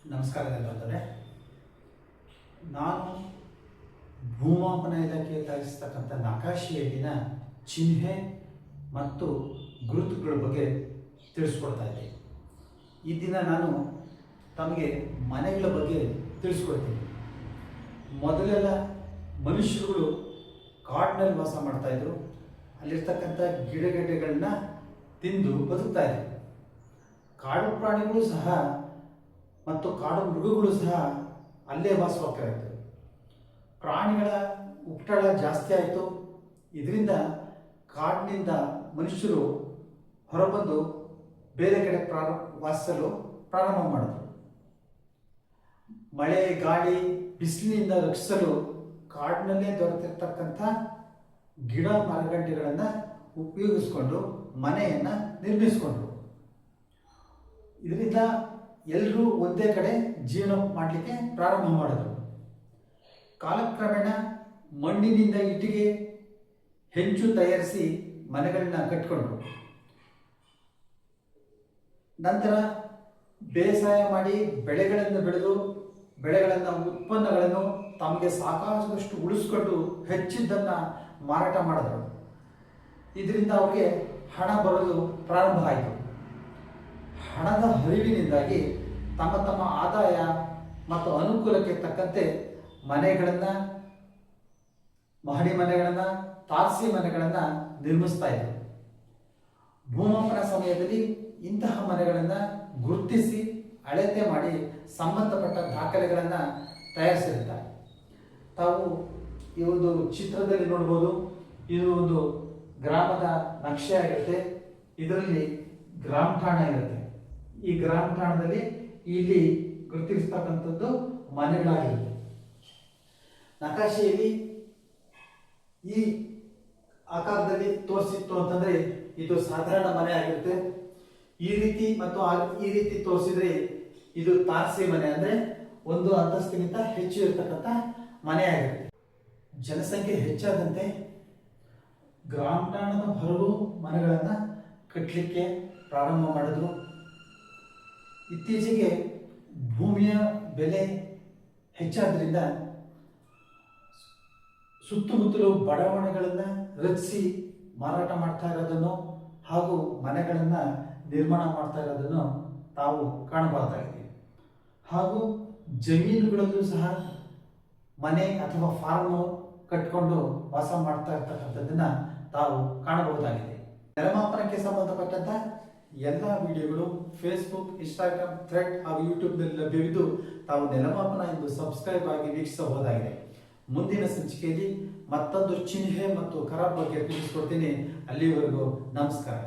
ನಮಸ್ಕಾರ ಬಂದರೆ ನಾನು ಭೂಮಾಪನ ಇಲಾಖೆ ತಯಾರಿಸತಕ್ಕಂಥ ನಕಾಶೆಯಲ್ಲಿನ ಚಿಹ್ನೆ ಮತ್ತು ಗುರುತುಗಳ ಬಗ್ಗೆ ತಿಳಿಸ್ಕೊಡ್ತಾ ಇದ್ದೆ. ಈ ದಿನ ನಾನು ತಮಗೆ ಮನೆಗಳ ಬಗ್ಗೆ ತಿಳಿಸ್ಕೊಡ್ತೀನಿ. ಮೊದಲೆಲ್ಲ ಮನುಷ್ಯರುಗಳು ಕಾಡಿನಲ್ಲಿ ವಾಸ ಮಾಡ್ತಾಯಿದ್ರು. ಅಲ್ಲಿರ್ತಕ್ಕಂಥ ಗಿಡಗಡ್ಡೆಗಳನ್ನ ತಿಂದು ಬದುಕ್ತಾ ಇದ್ರು. ಕಾಡು ಪ್ರಾಣಿಗಳು ಸಹ ಮತ್ತು ಕಾಡು ಮೃಗಗಳು ಸಹ ಅಲ್ಲೇ ವಾಸವಾಗ್ತಾ ಇತ್ತು. ಪ್ರಾಣಿಗಳ ಉಪಟಳ ಜಾಸ್ತಿ ಆಯಿತು. ಇದರಿಂದ ಕಾಡಿನಿಂದ ಮನುಷ್ಯರು ಹೊರಬಂದು ಬೇರೆ ಕಡೆ ವಾಸಿಸಲು ಪ್ರಾರಂಭ ಮಾಡಿದ್ರು. ಮಳೆ, ಗಾಳಿ, ಬಿಸಿಲಿನಿಂದ ರಕ್ಷಿಸಲು ಕಾಡಿನಲ್ಲೇ ದೊರೆತಿರ್ತಕ್ಕಂಥ ಗಿಡ ಮರಗಡ್ಡೆಗಳನ್ನು ಉಪಯೋಗಿಸ್ಕೊಂಡು ಮನೆಯನ್ನು ನಿರ್ಮಿಸಿಕೊಂಡ್ರು. ಇದರಿಂದ ಎಲ್ಲರೂ ಒಂದೇ ಕಡೆ ಜೀವನ ಮಾಡಲಿಕ್ಕೆ ಪ್ರಾರಂಭ ಮಾಡಿದ್ರು. ಕಾಲಕ್ರಮೇಣ ಮಣ್ಣಿನಿಂದ ಇಟ್ಟಿಗೆ, ಹೆಂಚು ತಯಾರಿಸಿ ಮನೆಗಳನ್ನ ಕಟ್ಟಿಕೊಂಡ್ರು. ನಂತರ ಬೇಸಾಯ ಮಾಡಿ ಬೆಳೆಗಳನ್ನು ಬೆಳೆದು ಉತ್ಪನ್ನಗಳನ್ನು ತಮಗೆ ಸಾಕಾದಷ್ಟು ಉಳಿಸ್ಕೊಂಡು ಹೆಚ್ಚಿದ್ದನ್ನು ಮಾರಾಟ ಮಾಡಿದ್ರು. ಇದರಿಂದ ಅವ್ರಿಗೆ ಹಣ ಬರೋದು ಪ್ರಾರಂಭ ಆಯಿತು. ಹಣದ ಹರಿವಿನಿಂದಾಗಿ ತಮ್ಮ ತಮ್ಮ ಆದಾಯ ಮತ್ತು ಅನುಕೂಲಕ್ಕೆ ತಕ್ಕಂತೆ ಮನೆಗಳನ್ನು, ಮಹಡಿ ಮನೆಗಳನ್ನು, ತಾರಸಿ ಮನೆಗಳನ್ನು ನಿರ್ಮಿಸ್ತಾ ಇದ್ರು. ಭೂಮಾಪನ ಸಮಯದಲ್ಲಿ ಇಂತಹ ಮನೆಗಳನ್ನು ಗುರುತಿಸಿ ಅಳತೆ ಮಾಡಿ ಸಂಬಂಧಪಟ್ಟ ದಾಖಲೆಗಳನ್ನು ತಯಾರಿಸಿರ್ತಾರೆ. ತಾವು ಈ ಒಂದು ಚಿತ್ರದಲ್ಲಿ ನೋಡ್ಬೋದು. ಇದು ಒಂದು ಗ್ರಾಮದ ನಕ್ಷೆ ಆಗಿರುತ್ತೆ. ಇದರಲ್ಲಿ ಗ್ರಾಮ ಠಾಣ ಇರುತ್ತೆ. ಈ ಗ್ರಾಮ ಠಾಣದಲ್ಲಿ ಇಲ್ಲಿ ಗುರುತಿಸ್ತಕ್ಕಂಥದ್ದು ಮನೆಗಳಾಗಿರುತ್ತೆ. ನಕಾಶೆಯಲ್ಲಿ ಈ ಆಕಾರದಲ್ಲಿ ತೋರಿಸಿತ್ತು ಅಂತಂದ್ರೆ ಇದು ಸಾಧಾರಣ ಮನೆ ಆಗಿರುತ್ತೆ. ಈ ರೀತಿ ಮತ್ತು ಈ ರೀತಿ ತೋರಿಸಿದ್ರೆ ಇದು ತಾರಸಿ ಮನೆ, ಅಂದ್ರೆ ಒಂದು ಅಂತಸ್ತಿಗಿಂತ ಹೆಚ್ಚು ಇರತಕ್ಕಂಥ ಮನೆ ಆಗಿರುತ್ತೆ. ಜನಸಂಖ್ಯೆ ಹೆಚ್ಚಾದಂತೆ ಗ್ರಾಮ ಠಾಣದ ಹೊರಗೂ ಮನೆಗಳನ್ನು ಕಟ್ಟಲಿಕ್ಕೆ ಪ್ರಾರಂಭ ಮಾಡಿದ್ರು. ಇತ್ತೀಚೆಗೆ ಭೂಮಿಯ ಬೆಲೆ ಹೆಚ್ಚಾದ್ರಿಂದ ಸುತ್ತಮುತ್ತಲು ಬಡಾವಣೆಗಳನ್ನು ರಚಿಸಿ ಮಾರಾಟ ಮಾಡ್ತಾ ಇರೋದನ್ನು ಹಾಗೂ ಮನೆಗಳನ್ನು ನಿರ್ಮಾಣ ಮಾಡ್ತಾ ಇರೋದನ್ನು ತಾವು ಕಾಣಬಹುದಾಗಿದೆ. ಹಾಗೂ ಜಮೀನುಗಳಲ್ಲೂ ಸಹ ಮನೆ ಅಥವಾ ಫಾರ್ಮ್ ಕಟ್ಕೊಂಡು ವಾಸ ಮಾಡ್ತಾ ಇರ್ತಕ್ಕಂಥದ್ದನ್ನು ತಾವು ಕಾಣಬಹುದಾಗಿದೆ. ನೆಲಮಾಪನಕ್ಕೆ ಸಂಬಂಧಪಟ್ಟಂತ ಎಲ್ಲ ವಿಡಿಯೋಗಳು ಫೇಸ್ಬುಕ್, ಇನ್ಸ್ಟಾಗ್ರಾಮ್, ಥ್ರೆಡ್ ಹಾಗೂ ಯೂಟ್ಯೂಬ್ನಲ್ಲಿ ಲಭ್ಯವಿದ್ದು ತಾವು ನೆಲಮಾಪನ ಎಂದು ಸಬ್ಸ್ಕ್ರೈಬ್ ಆಗಿ ವೀಕ್ಷಿಸಬಹುದಾಗಿದೆ. ಮುಂದಿನ ಸಂಚಿಕೆಯಲ್ಲಿ ಮತ್ತೊಂದು ಚಿಹ್ನೆ ಮತ್ತು ಕರ ಬಗ್ಗೆ ತಿಳಿಸ್ಕೊಡ್ತೀನಿ. ಅಲ್ಲಿವರೆಗೂ ನಮಸ್ಕಾರ.